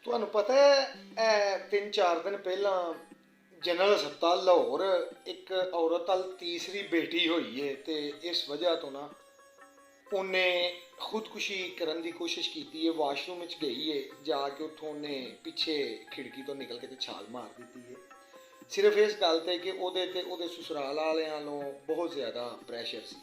ਤੁਹਾਨੂੰ ਪਤਾ ਹੈ 3-4 ਦਿਨ ਪਹਿਲਾਂ ਜਨਰਲ ਹਸਪਤਾਲ ਲਾਹੌਰ ਇੱਕ ਔਰਤ ਵੱਲ ਤੀਸਰੀ ਬੇਟੀ ਹੋਈ ਹੈ ਤੇ ਇਸ ਵਜ੍ਹਾ ਤੋਂ ਨਾ ਉਹਨੇ ਖੁਦਕੁਸ਼ੀ ਕਰਨ ਦੀ ਕੋਸ਼ਿਸ਼ ਕੀਤੀ ਹੈ। ਵਾਸ਼ਰੂਮ ਵਿੱਚ ਗਈ ਹੈ, ਜਾ ਕੇ ਉੱਥੋਂ ਉਹਨੇ ਪਿੱਛੇ ਖਿੜਕੀ ਤੋਂ ਨਿਕਲ ਕੇ ਤੇ ਛਾਲ ਮਾਰ ਦਿੱਤੀ ਹੈ। ਸਿਰਫ ਇਸ ਗੱਲ ਤੇ ਕਿ ਉਹਦੇ ਤੇ ਉਹਦੇ ਸਸੁਰਾਲ ਵਾਲਿਆਂ ਨੂੰ ਬਹੁਤ ਜ਼ਿਆਦਾ ਪ੍ਰੈਸ਼ਰ ਸੀ।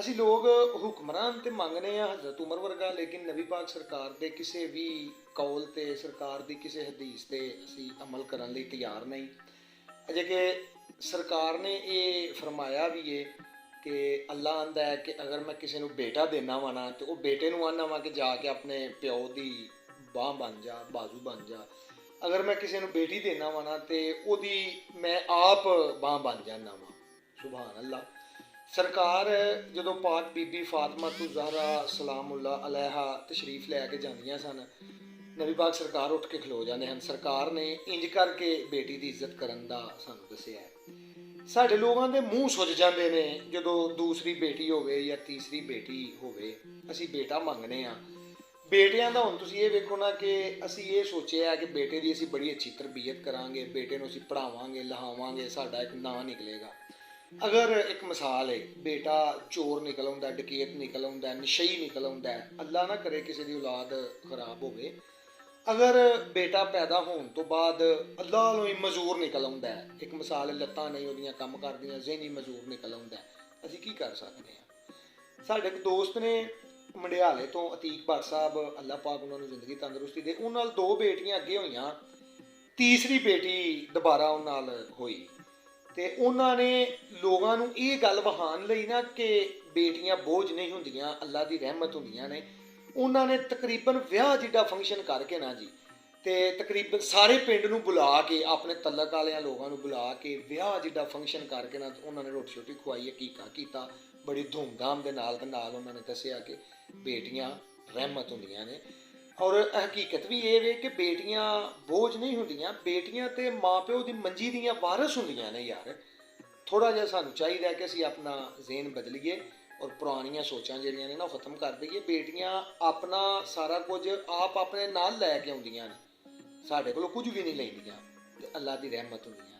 ਅਸੀਂ ਲੋਕ ਹੁਕਮਰਾਨ ਤੇ ਮੰਗਨੇ ਆ ਹਜ਼ਰਤ ਉਮਰ ਵਰਗਾ, ਲੇਕਿਨ ਨਬੀ ਪਾਕ ਸਰਕਾਰ ਦੇ ਕਿਸੇ ਵੀ ਕੌਲ ਤੇ ਸਰਕਾਰ ਦੀ ਕਿਸੇ ਹਦੀਸ ਤੇ ਅਸੀਂ ਅਮਲ ਕਰਨ ਲਈ ਤਿਆਰ ਨਹੀਂ। ਅਜੇ ਕਿ ਸਰਕਾਰ ਨੇ ਇਹ ਫਰਮਾਇਆ ਵੀ ਹੈ ਕਿ ਅੱਲਾ ਆਂਦਾ ਹੈ ਕਿ ਅਗਰ ਮੈਂ ਕਿਸੇ ਨੂੰ ਬੇਟਾ ਦੇਣਾ ਵਾ ਨਾ ਤੇ ਉਹ ਬੇਟੇ ਨੂੰ ਆਨਾ ਵਾ ਕਿ ਜਾ ਕੇ ਆਪਣੇ ਪਿਓ ਦੀ ਬਾਂਹ ਬਣ ਜਾ, ਬਾਜ਼ੂ ਬਣ ਜਾ। ਅਗਰ ਮੈਂ ਕਿਸੇ ਨੂੰ ਬੇਟੀ ਦੇਣਾ ਵਾ ਨਾ ਤੇ ਉਹਦੀ ਮੈਂ ਆਪ ਬਾਂਹ ਬਣ ਜਾਣਾ ਵਾ। ਸੁਭਾਨ ਅੱਲਾ। ਸਰਕਾਰ ਜਦੋਂ ਪਾਕ ਬੀਬੀ ਫਾਤਮਾ ਤੁ ਜ਼ਹਰਾ ਸਲਾਮੁੱਲਾ ਅਲੈਹਾ ਤਸ਼ਰੀਫ ਲੈ ਕੇ ਜਾਂਦੀਆਂ ਸਨ, ਨਬੀ ਪਾਕ ਸਰਕਾਰ ਉੱਠ ਕੇ ਖਲੋ ਜਾਂਦੇ ਹਨ। ਸਰਕਾਰ ਨੇ ਇੰਜ ਕਰਕੇ ਬੇਟੀ ਦੀ ਇੱਜ਼ਤ ਕਰਨ ਦਾ ਸਾਨੂੰ ਦੱਸਿਆ ਹੈ। ਸਾਡੇ ਲੋਕਾਂ ਦੇ ਮੂੰਹ ਸੁੱਜ ਜਾਂਦੇ ਨੇ ਜਦੋਂ ਦੂਸਰੀ ਬੇਟੀ ਹੋਵੇ ਜਾਂ ਤੀਸਰੀ ਬੇਟੀ ਹੋਵੇ, ਅਸੀਂ ਬੇਟਾ ਮੰਗਨੇ ਆ। ਬੇਟਿਆਂ ਦਾ ਹੁਣ ਤੁਸੀਂ ਇਹ ਵੇਖੋ ਨਾ ਕਿ ਅਸੀਂ ਇਹ ਸੋਚਿਆ ਕਿ ਬੇਟੇ ਦੀ ਅਸੀਂ ਬੜੀ ਅੱਛੀ ਤਰਬੀਅਤ ਕਰਾਂਗੇ, ਬੇਟੇ ਨੂੰ ਅਸੀਂ ਪੜ੍ਹਾਵਾਂਗੇ, ਲਿਖਾਵਾਂਗੇ, ਸਾਡਾ ਇੱਕ ਨਾਂ ਨਿਕਲੇਗਾ। ਅਗਰ ਇੱਕ ਮਿਸਾਲ ਹੈ, ਬੇਟਾ ਚੋਰ ਨਿਕਲ ਆਉਂਦਾ, ਡਕੈਤ ਨਿਕਲ ਆਉਂਦਾ, ਨਸ਼ਈ ਨਿਕਲ ਆਉਂਦਾ, ਅੱਲਾ ਨਾ ਕਰੇ ਕਿਸੇ ਦੀ ਔਲਾਦ ਖਰਾਬ ਹੋਵੇ। ਅਗਰ ਬੇਟਾ ਪੈਦਾ ਹੋਣ ਤੋਂ ਬਾਅਦ ਅੱਲਾ ਵੱਲੋਂ ਹੀ ਮਜ਼ਦੂਰ ਨਿਕਲ ਆਉਂਦਾ, ਇੱਕ ਮਿਸਾਲ ਹੈ, ਲੱਤਾਂ ਨਹੀਂ ਉਹਦੀਆਂ ਕੰਮ ਕਰਦੀਆਂ, ਜ਼ਹਿਨੀ ਮਜ਼ਦੂਰ ਨਿਕਲ ਆਉਂਦਾ, ਅਸੀਂ ਕੀ ਕਰ ਸਕਦੇ ਹਾਂ? ਸਾਡੇ ਇੱਕ ਦੋਸਤ ਨੇ ਮੰਡਿਆਲੇ ਤੋਂ, ਅਤੀਕ ਭੱਟ ਸਾਹਿਬ, ਅੱਲਾ ਪਾਕ ਉਹਨਾਂ ਨੂੰ ਜ਼ਿੰਦਗੀ ਤੰਦਰੁਸਤੀ ਦੇ, ਉਹਨਾਂ ਨਾਲ 2 ਬੇਟੀਆਂ ਅੱਗੇ ਹੋਈਆਂ, ਤੀਸਰੀ ਬੇਟੀ ਦੁਬਾਰਾ ਉਹਨਾਂ ਨਾਲ ਹੋਈ ਤੇ ਉਹਨਾਂ ਨੇ ਲੋਕਾਂ ਨੂੰ ਇਹ ਗੱਲ ਵਹਾਉਣ ਲਈ ਨਾ ਕਿ ਬੇਟੀਆਂ ਬੋਝ ਨਹੀਂ ਹੁੰਦੀਆਂ, ਅੱਲਾ ਦੀ ਰਹਿਮਤ ਹੁੰਦੀਆਂ ਨੇ, ਉਹਨਾਂ ਨੇ ਤਕਰੀਬਨ ਵਿਆਹ ਜਿੱਡਾ ਫੰਕਸ਼ਨ ਕਰਕੇ ਨਾ ਜੀ, ਤੇ ਤਕਰੀਬਨ ਸਾਰੇ ਪਿੰਡ ਨੂੰ ਬੁਲਾ ਕੇ, ਆਪਣੇ ਤਲਕ ਵਾਲਿਆਂ ਲੋਕਾਂ ਨੂੰ ਬੁਲਾ ਕੇ ਵਿਆਹ ਜਿੱਡਾ ਫੰਕਸ਼ਨ ਕਰਕੇ ਨਾ ਉਹਨਾਂ ਨੇ ਰੋਟੀ ਛੋਟੀ ਖਵਾਈ, ਹਕੀਕਾ ਕੀਤਾ ਬੜੀ ਧੂਮਧਾਮ ਦੇ ਨਾਲ ਉਹਨਾਂ ਨੇ ਦੱਸਿਆ ਕਿ ਬੇਟੀਆਂ ਰਹਿਮਤ ਹੁੰਦੀਆਂ ਨੇ। ਔਰ ਹਕੀਕਤ ਵੀ ਇਹ ਵੇ ਕਿ ਬੇਟੀਆਂ ਬੋਝ ਨਹੀਂ ਹੁੰਦੀਆਂ, ਬੇਟੀਆਂ ਤੇ ਮਾਪਿਓ ਦੀ ਮੰਜੀ ਦੀਆਂ ਵਾਰਸ ਹੁੰਦੀਆਂ ਨੇ ਯਾਰ। ਥੋੜ੍ਹਾ ਜਿਹਾ ਸਾਨੂੰ ਚਾਹੀਦਾ ਕਿ ਅਸੀਂ ਆਪਣਾ ਜ਼ੇਨ ਬਦਲੀਏ ਔਰ ਪੁਰਾਣੀਆਂ ਸੋਚਾਂ ਜਿਹੜੀਆਂ ਨੇ ਨਾ ਉਹ ਖ਼ਤਮ ਕਰ ਦਈਏ। ਬੇਟੀਆਂ ਆਪਣਾ ਸਾਰਾ ਕੁਝ ਆਪ ਆਪਣੇ ਨਾਲ ਲੈ ਕੇ ਆਉਂਦੀਆਂ ਨੇ, ਸਾਡੇ ਕੋਲੋਂ ਕੁਝ ਵੀ ਨਹੀਂ ਲੈਂਦੀਆਂ ਤੇ ਅੱਲਾ ਦੀ ਰਹਿਮਤ ਹੁੰਦੀਆਂ।